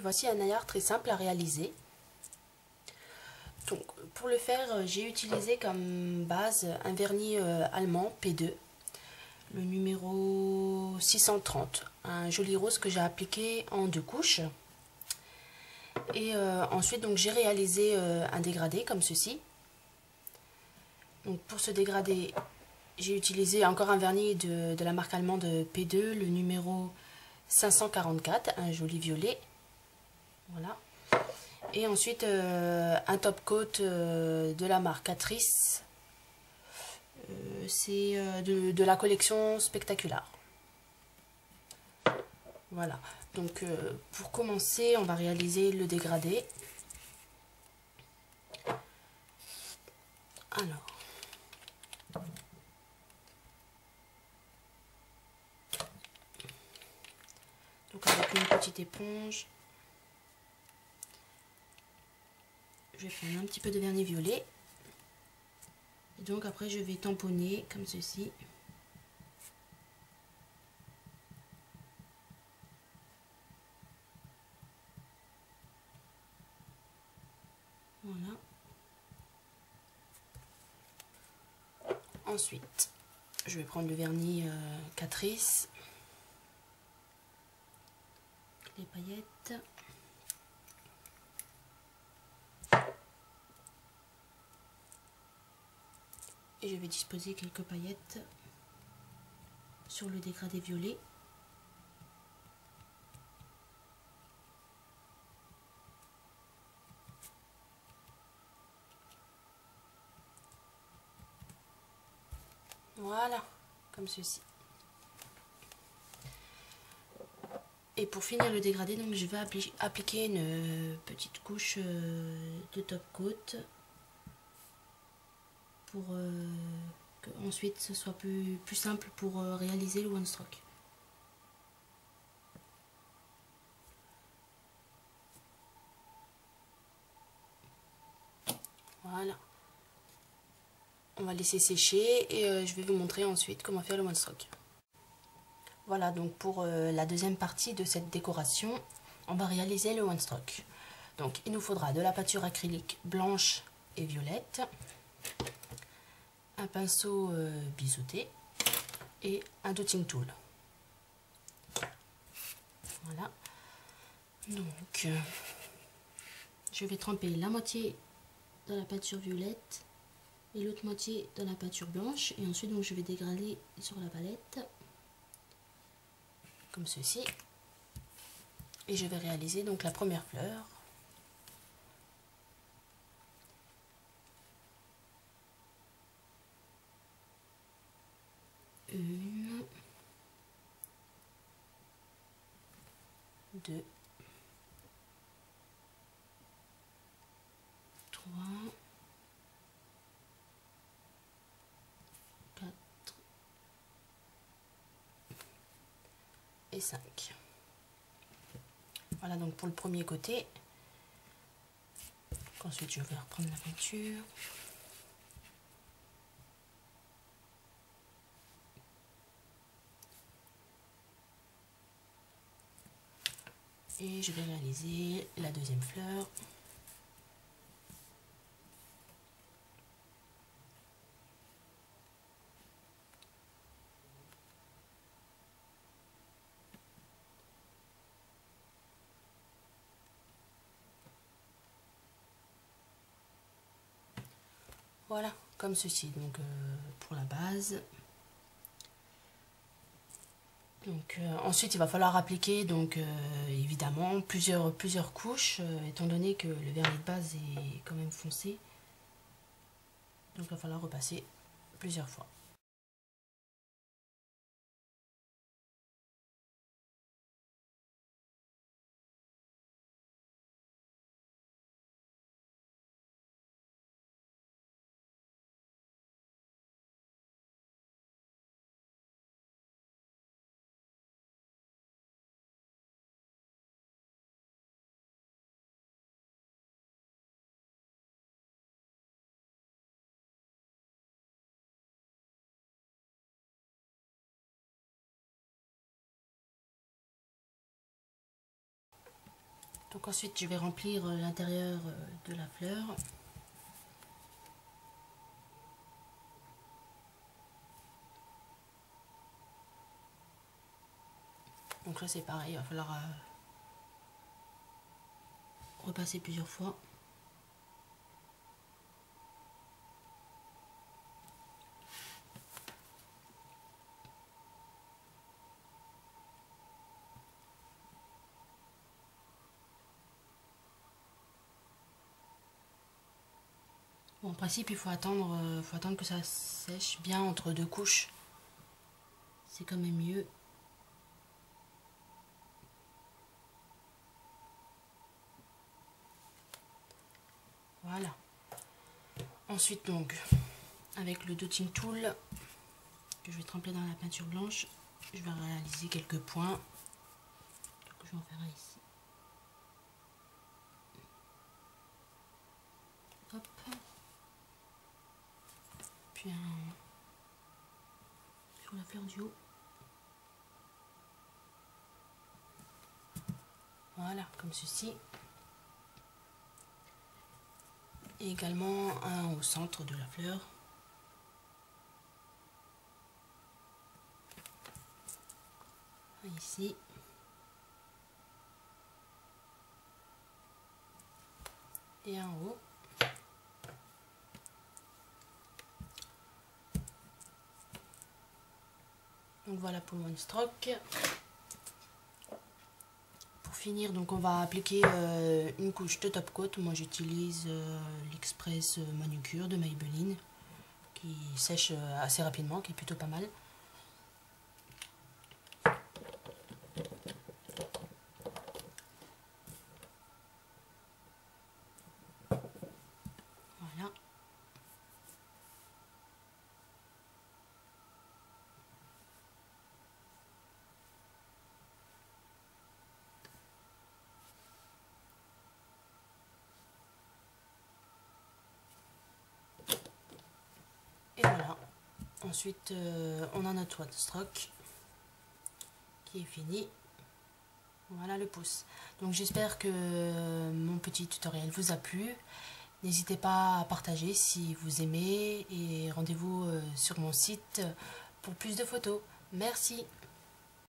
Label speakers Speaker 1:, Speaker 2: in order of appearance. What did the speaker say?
Speaker 1: voici un naillard très simple à réaliser. Donc, pour le faire, j'ai utilisé comme base un vernis allemand P2, le numéro 630, un joli rose que j'ai appliqué en 2 couches. Et ensuite, donc, j'ai réalisé un dégradé comme ceci. Donc, pour ce dégradé, j'ai utilisé encore un vernis de la marque allemande P2, le numéro 544, un joli violet. Voilà. Et ensuite, un top coat de la marque Catrice. C'est de la collection Spectacular. Voilà. Donc, pour commencer, on va réaliser le dégradé. Alors. Donc, avec une petite éponge, je vais prendre un petit peu de vernis violet. Et donc, après, je vais tamponner comme ceci. Voilà. Ensuite, je vais prendre le vernis Catrice, les paillettes. Et je vais disposer quelques paillettes sur le dégradé violet. Voilà, comme ceci. Et pour finir le dégradé, donc je vais appliquer une petite couche de top coat pour que ensuite ce soit plus simple pour réaliser le one stroke. Voilà. On va laisser sécher et je vais vous montrer ensuite comment faire le one stroke. Voilà, donc pour la deuxième partie de cette décoration, on va réaliser le one stroke. Donc il nous faudra de la peinture acrylique blanche et violette, un pinceau biseauté et un dotting tool. Voilà. Donc je vais tremper la moitié dans la peinture violette et l'autre moitié dans la peinture blanche, et ensuite donc je vais dégrader sur la palette comme ceci, et je vais réaliser donc la première fleur. Une, deux, trois, quatre et 5. Voilà donc pour le premier côté. Ensuite je vais reprendre la peinture. Et je vais réaliser la deuxième fleur. Voilà, comme ceci, donc pour la base. Donc ensuite il va falloir appliquer donc évidemment plusieurs couches étant donné que le vernis de base est quand même foncé. Donc il va falloir repasser plusieurs fois. Donc ensuite je vais remplir l'intérieur de la fleur. Donc là c'est pareil, il va falloir repasser plusieurs fois. Bon, en principe il faut attendre que ça sèche bien entre deux couches. C'est quand même mieux. Voilà. Ensuite donc, avec le dotting tool que je vais tremper dans la peinture blanche, je vais réaliser quelques points. Donc je vais en faire un ici. Hop. Puis un sur la fleur du haut. Voilà, comme ceci. Et également un au centre de la fleur. Un ici. Et un en haut. Donc voilà pour le one stroke. Pour finir, donc on va appliquer une couche de top coat. Moi j'utilise l'Express Manucure de Maybelline qui sèche assez rapidement, qui est plutôt pas mal. Voilà. Et voilà. Ensuite, on a notre one stroke qui est fini. Voilà le pouce. Donc j'espère que mon petit tutoriel vous a plu. N'hésitez pas à partager si vous aimez et rendez-vous sur mon site pour plus de photos. Merci.